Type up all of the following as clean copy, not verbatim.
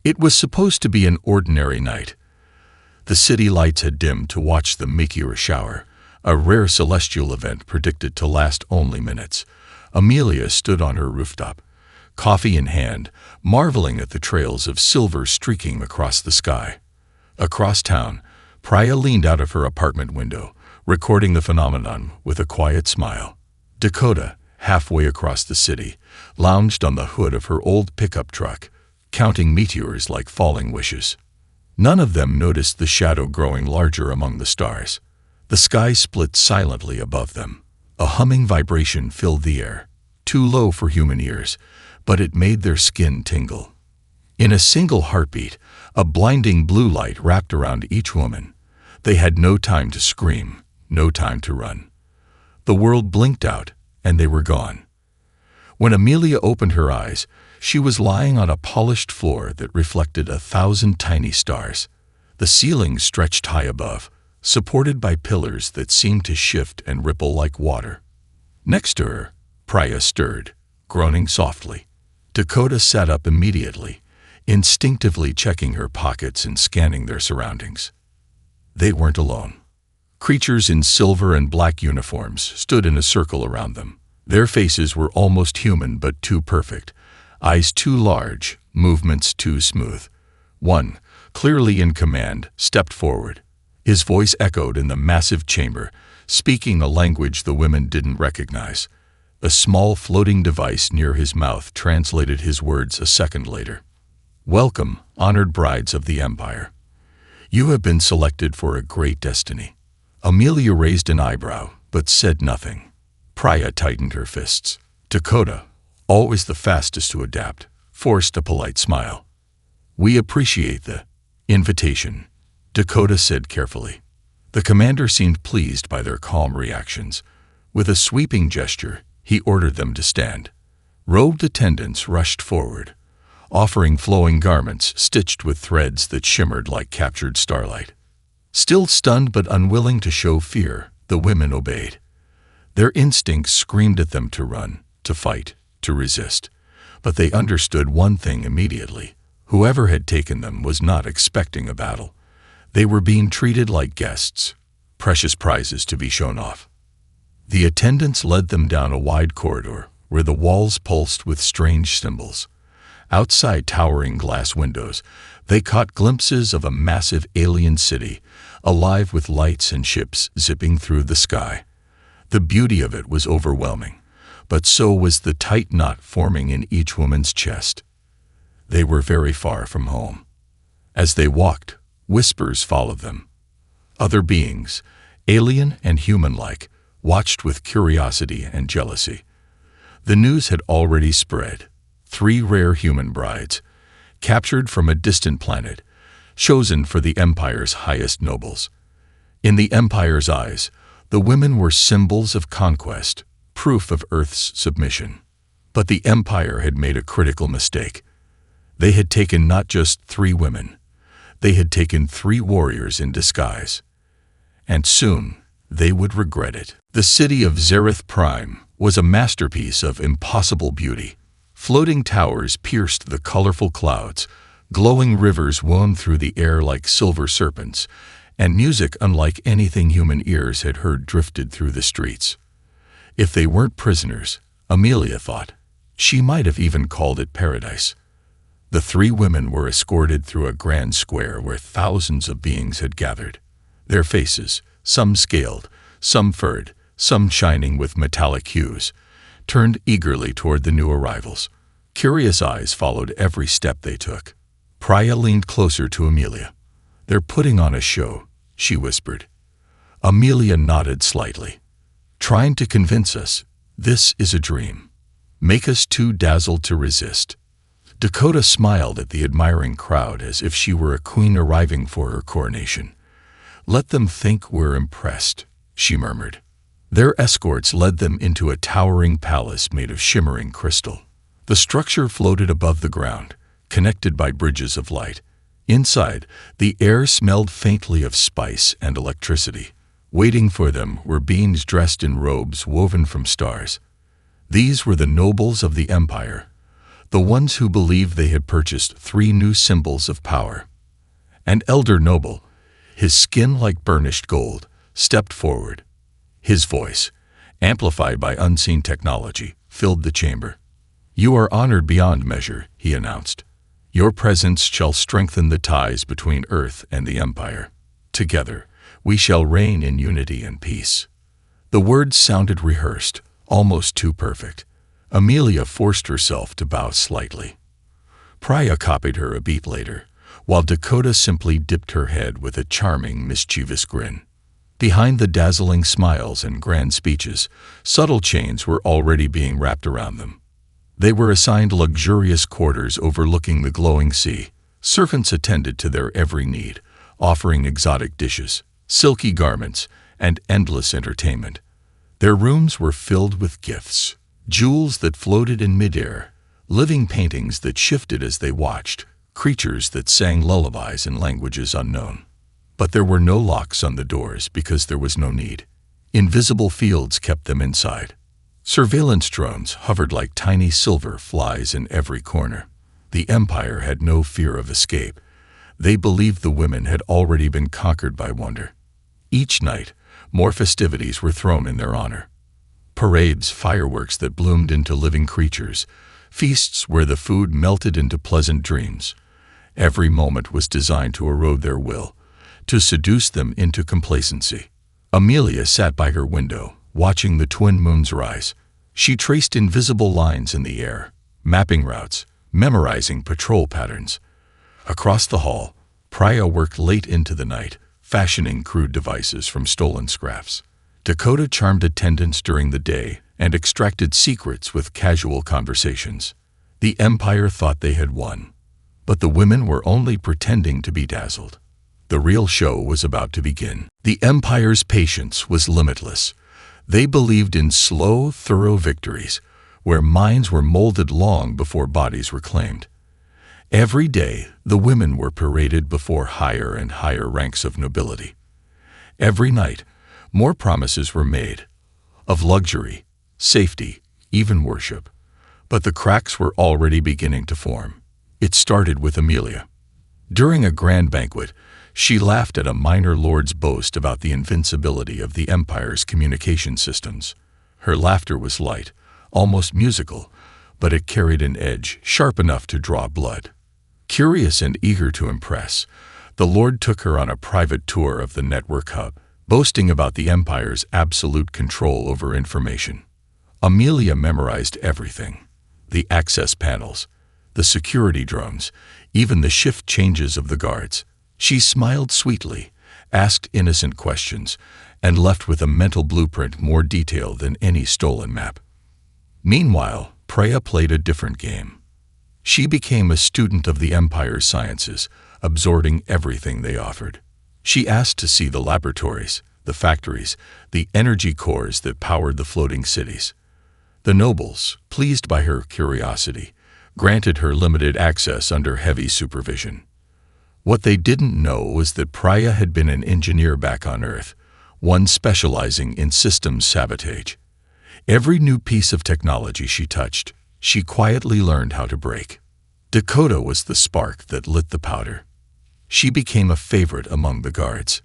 It was supposed to be an ordinary night. The city lights had dimmed to watch the meteor shower, a rare celestial event predicted to last only minutes. Amelia stood on her rooftop, coffee in hand, marveling at the trails of silver streaking across the sky. Across town, Priya leaned out of her apartment window, recording the phenomenon with a quiet smile. Dakota, halfway across the city, lounged on the hood of her old pickup truck, counting meteors like falling wishes. None of them noticed the shadow growing larger among the stars. The sky split silently above them. A humming vibration filled the air, too low for human ears, but it made their skin tingle. In a single heartbeat, a blinding blue light wrapped around each woman. They had no time to scream, no time to run. The world blinked out, and they were gone. When Amelia opened her eyes, she was lying on a polished floor that reflected 1,000 tiny stars. The ceiling stretched high above, supported by pillars that seemed to shift and ripple like water. Next to her, Priya stirred, groaning softly. Dakota sat up immediately, instinctively checking her pockets and scanning their surroundings. They weren't alone. Creatures in silver and black uniforms stood in a circle around them. Their faces were almost human but too perfect, eyes too large, movements too smooth. One, clearly in command, stepped forward. His voice echoed in the massive chamber, speaking a language the women didn't recognize. A small floating device near his mouth translated his words a second later. "Welcome, honored brides of the Empire. You have been selected for a great destiny." Amelia raised an eyebrow, but said nothing. Priya tightened her fists. Dakota, always the fastest to adapt, forced a polite smile. "We appreciate the invitation," Dakota said carefully. The commander seemed pleased by their calm reactions. With a sweeping gesture, he ordered them to stand. Robed attendants rushed forward, offering flowing garments stitched with threads that shimmered like captured starlight. Still stunned but unwilling to show fear, the women obeyed. Their instincts screamed at them to run, to fight, to resist. But they understood one thing immediately. Whoever had taken them was not expecting a battle. They were being treated like guests, precious prizes to be shown off. The attendants led them down a wide corridor where the walls pulsed with strange symbols. Outside towering glass windows, they caught glimpses of a massive alien city, alive with lights and ships zipping through the sky. The beauty of it was overwhelming, but so was the tight knot forming in each woman's chest. They were very far from home. As they walked, whispers followed them. Other beings, alien and human-like, watched with curiosity and jealousy. The news had already spread. 3 rare human brides, captured from a distant planet, chosen for the Empire's highest nobles. In the Empire's eyes, the women were symbols of conquest, proof of Earth's submission. But the Empire had made a critical mistake. They had taken not just 3 women, they had taken 3 warriors in disguise. And soon, they would regret it. The city of Zereth Prime was a masterpiece of impossible beauty. Floating towers pierced the colorful clouds, glowing rivers wound through the air like silver serpents, and music unlike anything human ears had heard drifted through the streets. If they weren't prisoners, Amelia thought, she might have even called it paradise. The 3 women were escorted through a grand square where thousands of beings had gathered. Their faces, some scaled, some furred, some shining with metallic hues, turned eagerly toward the new arrivals. Curious eyes followed every step they took. Priya leaned closer to Amelia. "They're putting on a show," she whispered. Amelia nodded slightly. "Trying to convince us this is a dream. Make us too dazzled to resist." Dakota smiled at the admiring crowd as if she were a queen arriving for her coronation. "Let them think we're impressed," she murmured. Their escorts led them into a towering palace made of shimmering crystal. The structure floated above the ground, connected by bridges of light. Inside, the air smelled faintly of spice and electricity. Waiting for them were beings dressed in robes woven from stars. These were the nobles of the Empire, the ones who believed they had purchased 3 new symbols of power. An elder noble, his skin like burnished gold, stepped forward. His voice, amplified by unseen technology, filled the chamber. "You are honored beyond measure," he announced. "Your presence shall strengthen the ties between Earth and the Empire. Together, we shall reign in unity and peace." The words sounded rehearsed, almost too perfect. Amelia forced herself to bow slightly. Priya copied her a beat later, while Dakota simply dipped her head with a charming, mischievous grin. Behind the dazzling smiles and grand speeches, subtle chains were already being wrapped around them. They were assigned luxurious quarters overlooking the glowing sea. Servants attended to their every need, offering exotic dishes, silky garments, and endless entertainment. Their rooms were filled with gifts, jewels that floated in midair, living paintings that shifted as they watched, creatures that sang lullabies in languages unknown. But there were no locks on the doors because there was no need. Invisible fields kept them inside. Surveillance drones hovered like tiny silver flies in every corner. The Empire had no fear of escape. They believed the women had already been conquered by wonder. Each night, more festivities were thrown in their honor. Parades, fireworks that bloomed into living creatures, feasts where the food melted into pleasant dreams. Every moment was designed to erode their will, to seduce them into complacency. Amelia sat by her window, watching the twin moons rise. She traced invisible lines in the air, mapping routes, memorizing patrol patterns. Across the hall, Priya worked late into the night, fashioning crude devices from stolen scraps. Dakota charmed attendants during the day and extracted secrets with casual conversations. The Empire thought they had won, but the women were only pretending to be dazzled. The real show was about to begin. The Empire's patience was limitless. They believed in slow, thorough victories, where minds were molded long before bodies were claimed. Every day, the women were paraded before higher and higher ranks of nobility. Every night, more promises were made, of luxury, safety, even worship. But the cracks were already beginning to form. It started with Amelia. During a grand banquet, she laughed at a minor lord's boast about the invincibility of the Empire's communication systems. Her laughter was light, almost musical, but it carried an edge sharp enough to draw blood. Curious and eager to impress, the Lord took her on a private tour of the network hub, boasting about the Empire's absolute control over information. Amelia memorized everything: the access panels, the security drones, even the shift changes of the guards. She smiled sweetly, asked innocent questions, and left with a mental blueprint more detailed than any stolen map. Meanwhile, Priya played a different game. She became a student of the Empire's sciences, absorbing everything they offered. She asked to see the laboratories, the factories, the energy cores that powered the floating cities. The nobles, pleased by her curiosity, granted her limited access under heavy supervision. What they didn't know was that Priya had been an engineer back on Earth, one specializing in systems sabotage. Every new piece of technology she touched, she quietly learned how to break. Dakota was the spark that lit the powder. She became a favorite among the guards.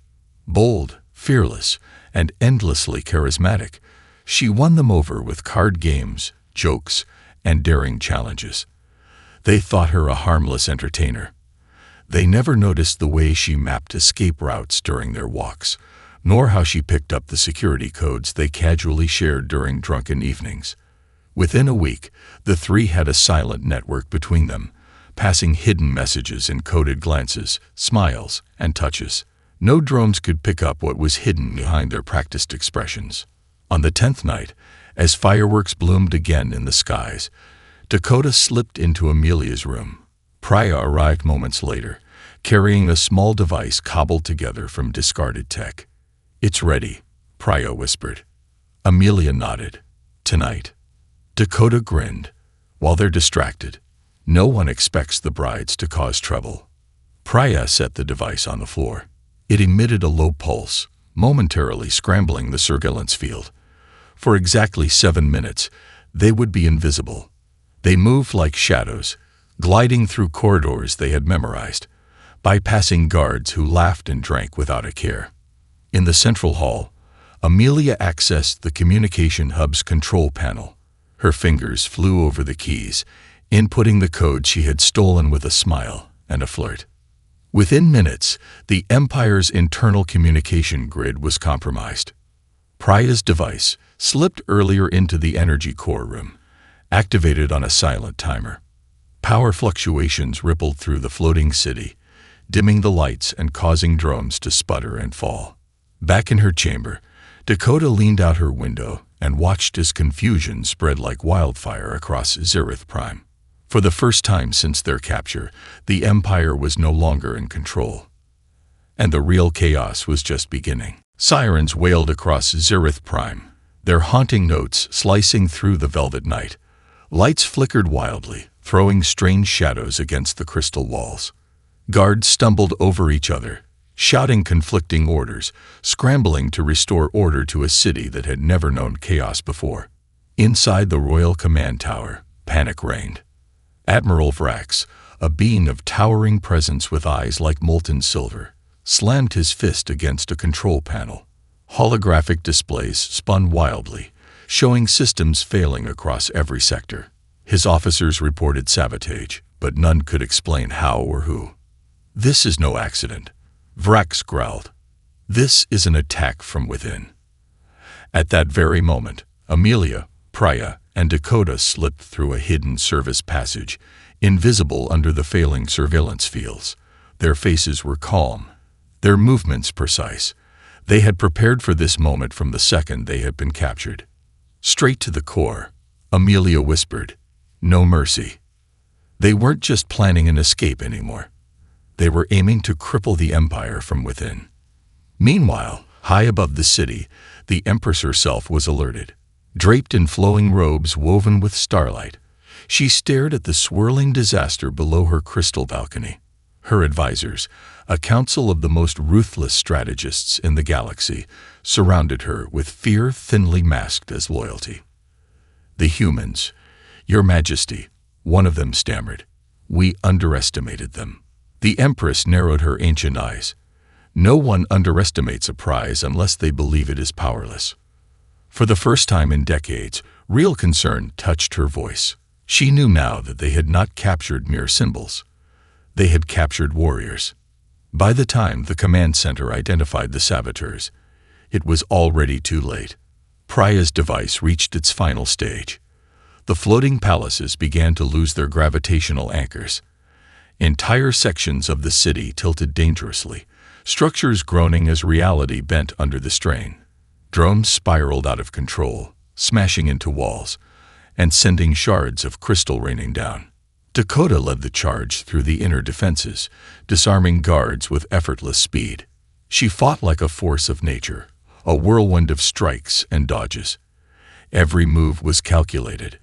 Bold, fearless, and endlessly charismatic, she won them over with card games, jokes, and daring challenges. They thought her a harmless entertainer. They never noticed the way she mapped escape routes during their walks, nor how she picked up the security codes they casually shared during drunken evenings. Within a week, the three had a silent network between them, passing hidden messages in coded glances, smiles, and touches. No drones could pick up what was hidden behind their practiced expressions. On the 10th night, as fireworks bloomed again in the skies, Dakota slipped into Amelia's room. Priya arrived moments later, carrying a small device cobbled together from discarded tech. "It's ready," Priya whispered. Amelia nodded. "Tonight." Dakota grinned. While they're distracted, no one expects the brides to cause trouble. Priya set the device on the floor. It emitted a low pulse, momentarily scrambling the surveillance field. For exactly 7 minutes, they would be invisible. They moved like shadows, gliding through corridors they had memorized, bypassing guards who laughed and drank without a care. In the central hall, Amelia accessed the communication hub's control panel. Her fingers flew over the keys, inputting the code she had stolen with a smile and a flirt. Within minutes, the Empire's internal communication grid was compromised. Priya's device slipped earlier into the energy core room, activated on a silent timer. Power fluctuations rippled through the floating city, dimming the lights and causing drones to sputter and fall. Back in her chamber, Dakota leaned out her window and watched as confusion spread like wildfire across Zereth Prime. For the first time since their capture, the Empire was no longer in control. And the real chaos was just beginning. Sirens wailed across Zereth Prime, their haunting notes slicing through the velvet night. Lights flickered wildly, throwing strange shadows against the crystal walls. Guards stumbled over each other, shouting conflicting orders, scrambling to restore order to a city that had never known chaos before. Inside the Royal Command Tower, panic reigned. Admiral Vrax, a being of towering presence with eyes like molten silver, slammed his fist against a control panel. Holographic displays spun wildly, showing systems failing across every sector. His officers reported sabotage, but none could explain how or who. "This is no accident," Vrax growled. "This is an attack from within." At that very moment, Amelia, Priya, and Dakota slipped through a hidden service passage, invisible under the failing surveillance fields. Their faces were calm, their movements precise. They had prepared for this moment from the second they had been captured. Straight to the core, Amelia whispered, "No mercy." They weren't just planning an escape anymore. They were aiming to cripple the Empire from within. Meanwhile, high above the city, the Empress herself was alerted. Draped in flowing robes woven with starlight, she stared at the swirling disaster below her crystal balcony. Her advisors, a council of the most ruthless strategists in the galaxy, surrounded her with fear thinly masked as loyalty. "The humans, Your Majesty," one of them stammered. "We underestimated them." The Empress narrowed her ancient eyes. "No one underestimates a prize unless they believe it is powerless." For the first time in decades, real concern touched her voice. She knew now that they had not captured mere symbols. They had captured warriors. By the time the command center identified the saboteurs, it was already too late. Priya's device reached its final stage. The floating palaces began to lose their gravitational anchors. Entire sections of the city tilted dangerously, structures groaning as reality bent under the strain. Drones spiraled out of control, smashing into walls, and sending shards of crystal raining down. Dakota led the charge through the inner defenses, disarming guards with effortless speed. She fought like a force of nature, a whirlwind of strikes and dodges. Every move was calculated,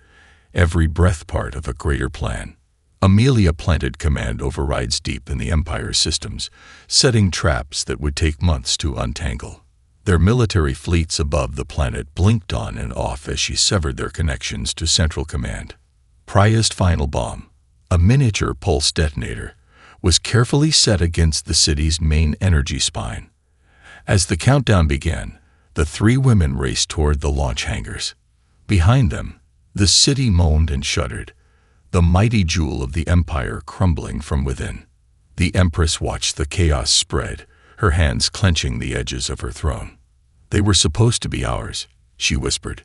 every breath part of a greater plan. Amelia planted command overrides deep in the Empire's systems, setting traps that would take months to untangle. Their military fleets above the planet blinked on and off as she severed their connections to Central Command. Priya's final bomb, a miniature pulse detonator, was carefully set against the city's main energy spine. As the countdown began, the three women raced toward the launch hangars. Behind them, the city moaned and shuddered, the mighty jewel of the Empire crumbling from within. The Empress watched the chaos spread, her hands clenching the edges of her throne. "They were supposed to be ours," she whispered.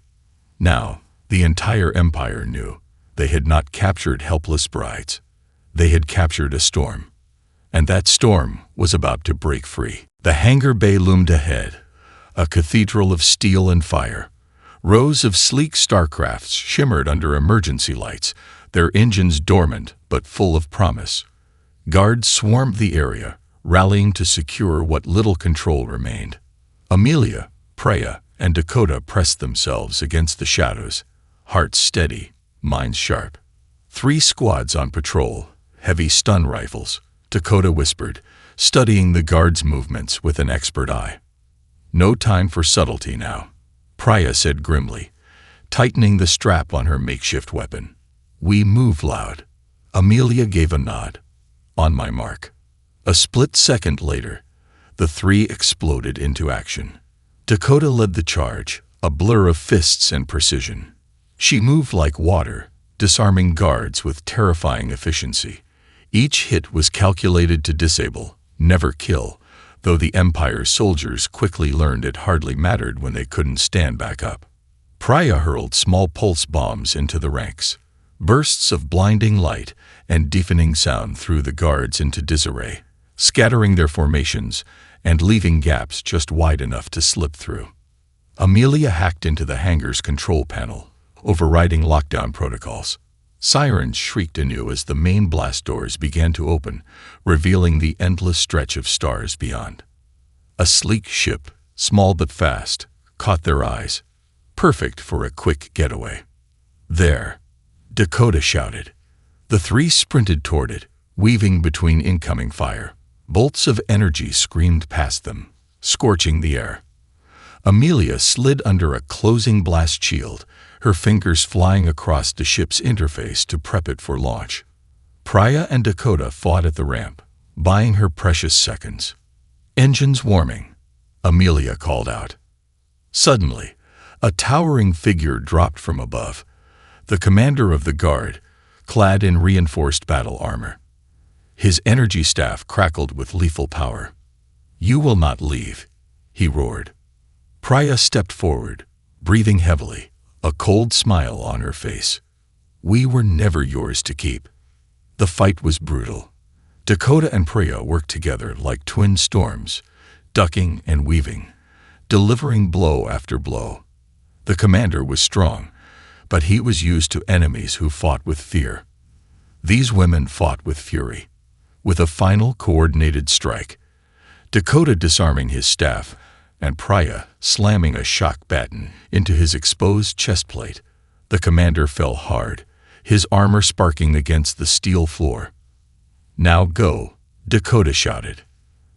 Now, the entire Empire knew. They had not captured helpless brides. They had captured a storm. And that storm was about to break free. The hangar bay loomed ahead, a cathedral of steel and fire. Rows of sleek starcrafts shimmered under emergency lights, their engines dormant but full of promise. Guards swarmed the area, rallying to secure what little control remained. Amelia, Priya, and Dakota pressed themselves against the shadows, hearts steady, minds sharp. 3 squads on patrol, heavy stun rifles, Dakota whispered, studying the guards' movements with an expert eye. "No time for subtlety now," Priya said grimly, tightening the strap on her makeshift weapon. "We move loud." Amelia gave a nod. "On my mark." A split second later, the three exploded into action. Dakota led the charge, a blur of fists and precision. She moved like water, disarming guards with terrifying efficiency. Each hit was calculated to disable, never kill, though the Empire's soldiers quickly learned it hardly mattered when they couldn't stand back up. Priya hurled small pulse bombs into the ranks. Bursts of blinding light and deafening sound threw the guards into disarray, scattering their formations and leaving gaps just wide enough to slip through. Amelia hacked into the hangar's control panel, overriding lockdown protocols. Sirens shrieked anew as the main blast doors began to open, revealing the endless stretch of stars beyond. A sleek ship, small but fast, caught their eyes, perfect for a quick getaway. "There!" Dakota shouted. The three sprinted toward it, weaving between incoming fire. Bolts of energy screamed past them, scorching the air. Amelia slid under a closing blast shield, her fingers flying across the ship's interface to prep it for launch. Priya and Dakota fought at the ramp, buying her precious seconds. "Engines warming," Amelia called out. Suddenly, a towering figure dropped from above, the commander of the guard, clad in reinforced battle armor. His energy staff crackled with lethal power. "You will not leave," he roared. Priya stepped forward, breathing heavily, a cold smile on her face. "We were never yours to keep." The fight was brutal. Dakota and Priya worked together like twin storms, ducking and weaving, delivering blow after blow. The commander was strong, but he was used to enemies who fought with fear. These women fought with fury. With a final coordinated strike, Dakota disarming his staff, and Priya slamming a shock baton into his exposed chest plate, the commander fell hard, his armor sparking against the steel floor. "Now go," Dakota shouted.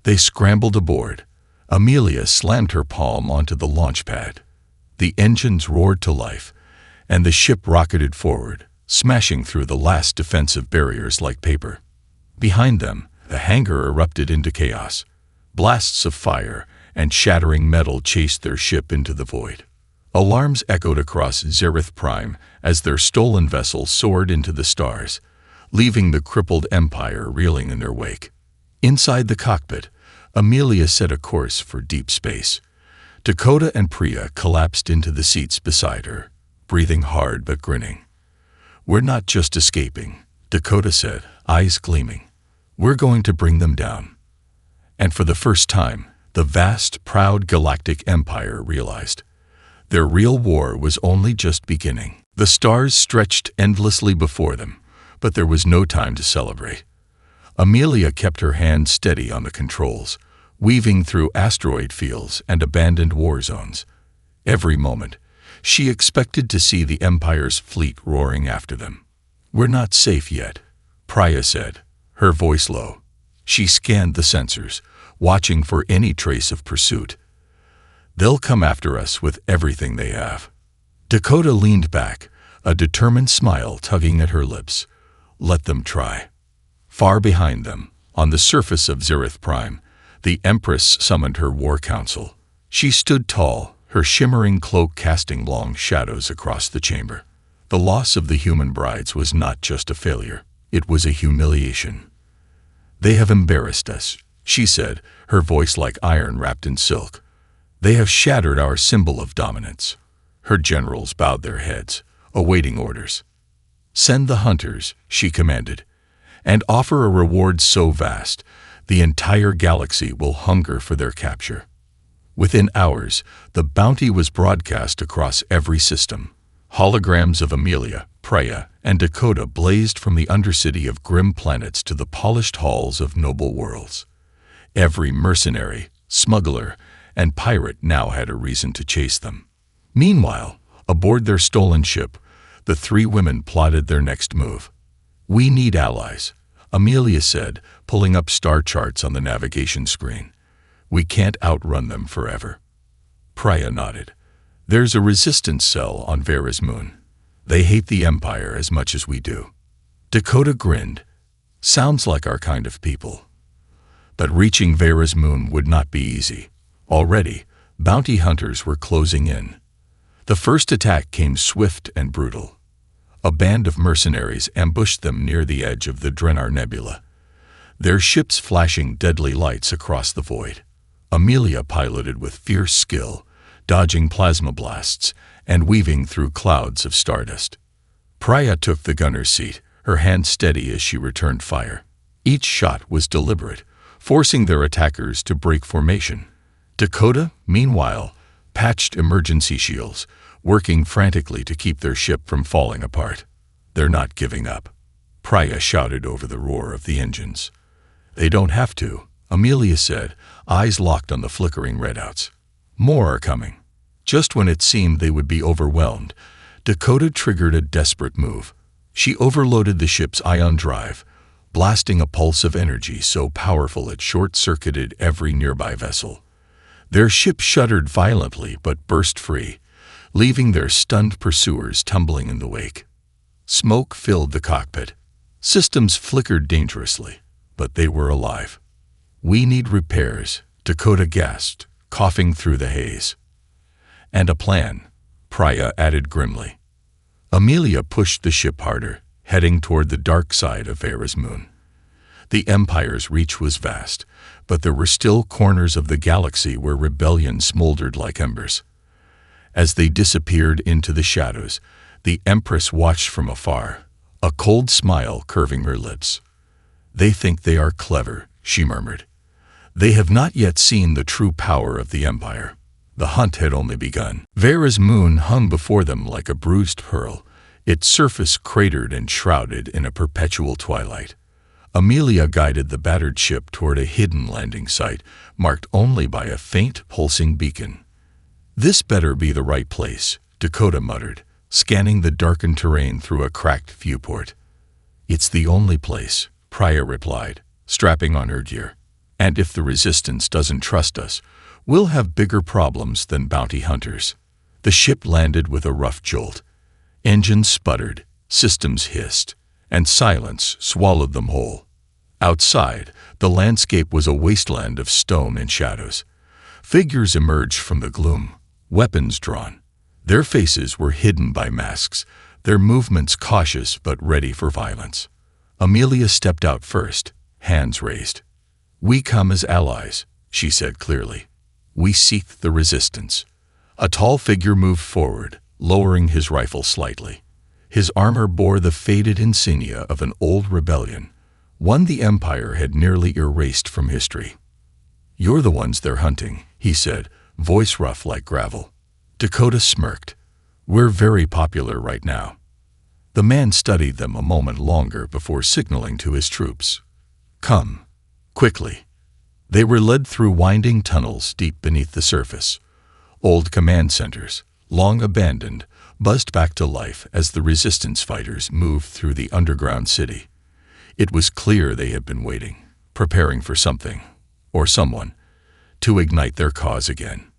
They scrambled aboard. Amelia slammed her palm onto the launch pad. The engines roared to life, and the ship rocketed forward, smashing through the last defensive barriers like paper. Behind them, the hangar erupted into chaos. Blasts of fire and shattering metal chased their ship into the void. Alarms echoed across Zereth Prime as their stolen vessel soared into the stars, leaving the crippled Empire reeling in their wake. Inside the cockpit, Amelia set a course for deep space. Dakota and Priya collapsed into the seats beside her, breathing hard but grinning. "We're not just escaping," Dakota said, eyes gleaming. "We're going to bring them down." And for the first time, the vast, proud Galactic Empire realized their real war was only just beginning. The stars stretched endlessly before them, but there was no time to celebrate. Amelia kept her hand steady on the controls, weaving through asteroid fields and abandoned war zones. Every moment, she expected to see the Empire's fleet roaring after them. "We're not safe yet," Priya said, her voice low. She scanned the sensors, watching for any trace of pursuit. "They'll come after us with everything they have." Dakota leaned back, a determined smile tugging at her lips. "Let them try." Far behind them, on the surface of Zereth Prime, the Empress summoned her war council. She stood tall, her shimmering cloak casting long shadows across the chamber. The loss of the human brides was not just a failure, it was a humiliation. "They have embarrassed us," she said, her voice like iron wrapped in silk. "They have shattered our symbol of dominance." Her generals bowed their heads, awaiting orders. "Send the hunters," she commanded, "and offer a reward so vast, the entire galaxy will hunger for their capture." Within hours, the bounty was broadcast across every system. Holograms of Amelia, Priya, and Dakota blazed from the undercity of grim planets to the polished halls of noble worlds. Every mercenary, smuggler, and pirate now had a reason to chase them. Meanwhile, aboard their stolen ship, the three women plotted their next move. "We need allies," Amelia said, pulling up star charts on the navigation screen. "We can't outrun them forever." Priya nodded. "There's a resistance cell on Vera's moon. They hate the Empire as much as we do. Dakota grinned. Sounds like our kind of people. But reaching Vera's moon would not be easy. Already, bounty hunters were closing in. The first attack came swift and brutal. A band of mercenaries ambushed them near the edge of the Drenar Nebula, their ships flashing deadly lights across the void. Amelia piloted with fierce skill, dodging plasma blasts and weaving through clouds of stardust. Priya took the gunner's seat, her hand steady as she returned fire. Each shot was deliberate, forcing their attackers to break formation. Dakota, meanwhile, patched emergency shields, working frantically to keep their ship from falling apart. They're not giving up, Priya shouted over the roar of the engines. They don't have to, Amelia said, eyes locked on the flickering redouts. More are coming. Just when it seemed they would be overwhelmed, Dakota triggered a desperate move. She overloaded the ship's ion drive, blasting a pulse of energy so powerful it short-circuited every nearby vessel. Their ship shuddered violently but burst free, leaving their stunned pursuers tumbling in the wake. Smoke filled the cockpit. Systems flickered dangerously, but they were alive. "We need repairs," Dakota gasped, coughing through the haze. "And a plan," Priya added grimly. Amelia pushed the ship harder, heading toward the dark side of Vera's moon. The Empire's reach was vast, but there were still corners of the galaxy where rebellion smoldered like embers. As they disappeared into the shadows, the Empress watched from afar, a cold smile curving her lips. "They think they are clever," she murmured. "They have not yet seen the true power of the Empire." The hunt had only begun. Vera's moon hung before them like a bruised pearl, its surface cratered and shrouded in a perpetual twilight. Amelia guided the battered ship toward a hidden landing site, marked only by a faint, pulsing beacon. "This better be the right place," Dakota muttered, scanning the darkened terrain through a cracked viewport. "It's the only place," Priya replied, strapping on her gear. "And if the Resistance doesn't trust us, we'll have bigger problems than bounty hunters." The ship landed with a rough jolt. Engines sputtered, systems hissed, and silence swallowed them whole. Outside, the landscape was a wasteland of stone and shadows. Figures emerged from the gloom, weapons drawn. Their faces were hidden by masks, their movements cautious but ready for violence. Amelia stepped out first, hands raised. "We come as allies," she said clearly. "We seek the Resistance." A tall figure moved forward, lowering his rifle slightly. His armor bore the faded insignia of an old rebellion, one the Empire had nearly erased from history. "You're the ones they're hunting," he said, voice rough like gravel. Dakota smirked. "We're very popular right now." The man studied them a moment longer before signaling to his troops. "Come, quickly." They were led through winding tunnels deep beneath the surface. Old command centers, long abandoned, buzzed back to life as the Resistance fighters moved through the underground city. It was clear they had been waiting, preparing for something, or someone, to ignite their cause again.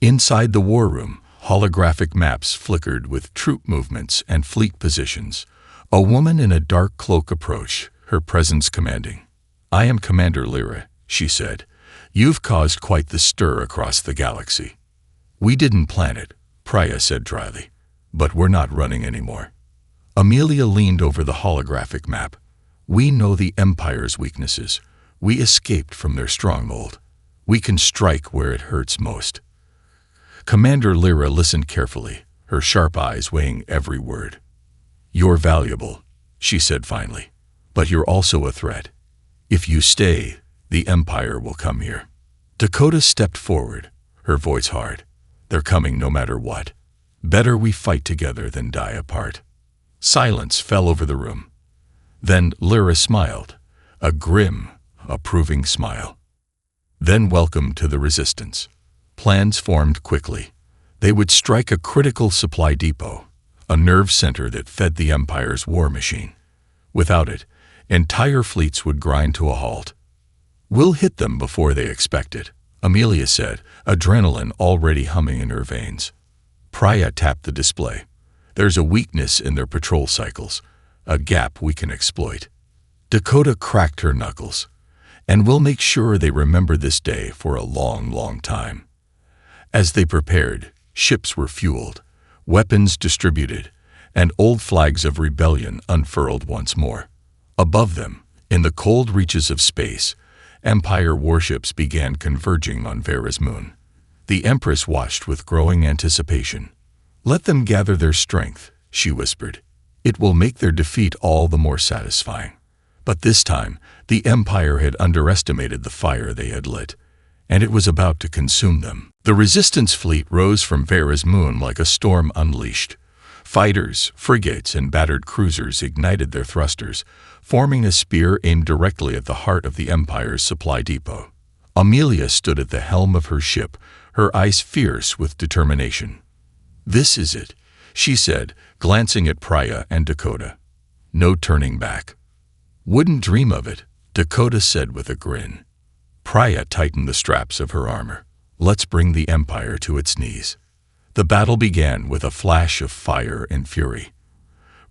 Inside the war room, holographic maps flickered with troop movements and fleet positions. A woman in a dark cloak approached, her presence commanding. "I am Commander Lyra," she said. "You've caused quite the stir across the galaxy." "We didn't plan it," Priya said dryly, "but we're not running anymore." Amelia leaned over the holographic map. "We know the Empire's weaknesses. We escaped from their stronghold. We can strike where it hurts most." Commander Lyra listened carefully, her sharp eyes weighing every word. "You're valuable," she said finally, "but you're also a threat. If you stay, the Empire will come here." Dakota stepped forward, her voice hard. "They're coming no matter what. Better we fight together than die apart." Silence fell over the room. Then Lyra smiled, a grim, approving smile. "Then welcome to the Resistance." Plans formed quickly. They would strike a critical supply depot, a nerve center that fed the Empire's war machine. Without it, entire fleets would grind to a halt. "We'll hit them before they expect it," Amelia said, adrenaline already humming in her veins. Priya tapped the display. There's a weakness in their patrol cycles, a gap we can exploit." Dakota cracked her knuckles. "And we'll make sure they remember this day for a long, long time." As they prepared, ships were fueled, weapons distributed, and old flags of rebellion unfurled once more. Above them, in the cold reaches of space, Empire warships began converging on Vera's moon. The Empress watched with growing anticipation. "Let them gather their strength," she whispered. "It will make their defeat all the more satisfying." But this time, the Empire had underestimated the fire they had lit, and it was about to consume them. The Resistance fleet rose from Vera's moon like a storm unleashed. Fighters, frigates, and battered cruisers ignited their thrusters, forming a spear aimed directly at the heart of the Empire's supply depot. Amelia stood at the helm of her ship, her eyes fierce with determination. "This is it," she said, glancing at Priya and Dakota. "No turning back." "Wouldn't dream of it," Dakota said with a grin. Priya tightened the straps of her armor. "Let's bring the Empire to its knees." The battle began with a flash of fire and fury.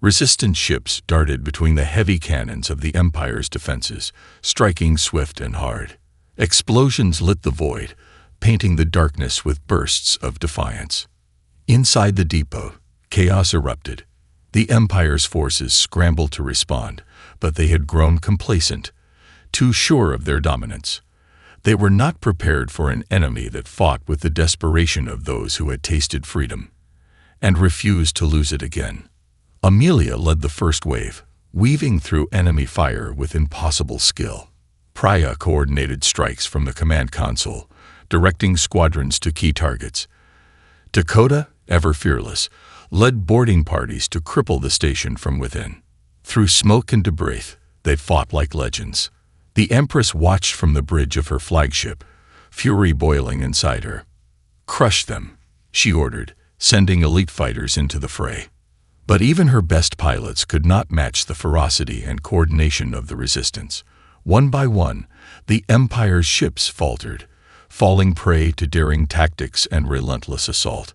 Resistance ships darted between the heavy cannons of the Empire's defenses, striking swift and hard. Explosions lit the void, painting the darkness with bursts of defiance. Inside the depot, chaos erupted. The Empire's forces scrambled to respond, but they had grown complacent, too sure of their dominance. They were not prepared for an enemy that fought with the desperation of those who had tasted freedom and refused to lose it again. Amelia led the first wave, weaving through enemy fire with impossible skill. Priya coordinated strikes from the command console, directing squadrons to key targets. Dakota, ever fearless, led boarding parties to cripple the station from within. Through smoke and debris, they fought like legends. The Empress watched from the bridge of her flagship, fury boiling inside her. "Crush them," she ordered, sending elite fighters into the fray. But even her best pilots could not match the ferocity and coordination of the Resistance. One by one, the Empire's ships faltered, falling prey to daring tactics and relentless assault.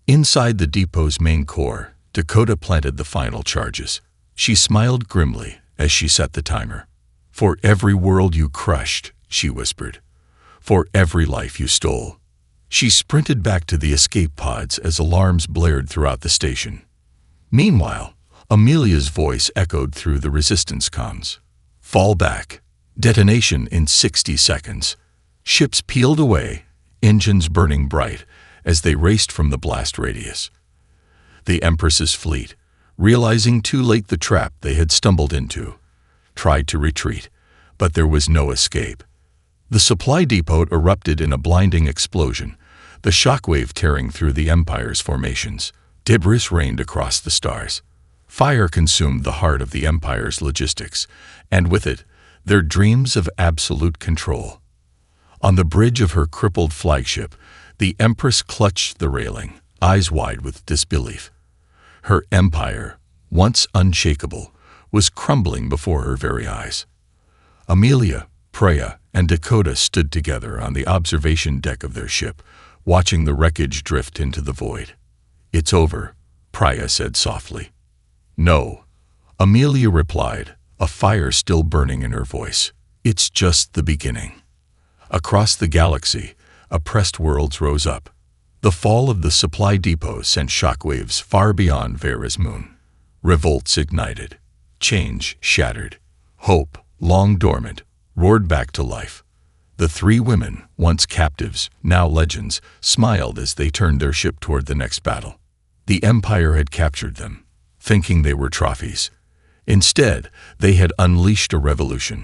Inside the depot's main core, Dakota planted the final charges. She smiled grimly as she set the timer. "For every world you crushed," she whispered. "For every life you stole." She sprinted back to the escape pods as alarms blared throughout the station. Meanwhile, Amelia's voice echoed through the Resistance comms. "Fall back. Detonation in 60 seconds." Ships peeled away, engines burning bright, as they raced from the blast radius. The Empress's fleet, realizing too late the trap they had stumbled into, tried to retreat, but there was no escape. The supply depot erupted in a blinding explosion, the shockwave tearing through the Empire's formations. Debris rained across the stars. Fire consumed the heart of the Empire's logistics, and with it, their dreams of absolute control. On the bridge of her crippled flagship, the Empress clutched the railing, eyes wide with disbelief. Her empire, once unshakable, was crumbling before her very eyes. Amelia, Priya, and Dakota stood together on the observation deck of their ship, watching the wreckage drift into the void. "It's over," Priya said softly. "No," Amelia replied, a fire still burning in her voice. "It's just the beginning." Across the galaxy, oppressed worlds rose up. The fall of the supply depot sent shockwaves far beyond Vera's moon. Revolts ignited. Change shattered. Hope, long dormant, roared back to life. The three women, once captives, now legends, smiled as they turned their ship toward the next battle. The Empire had captured them, thinking they were trophies. Instead, they had unleashed a revolution.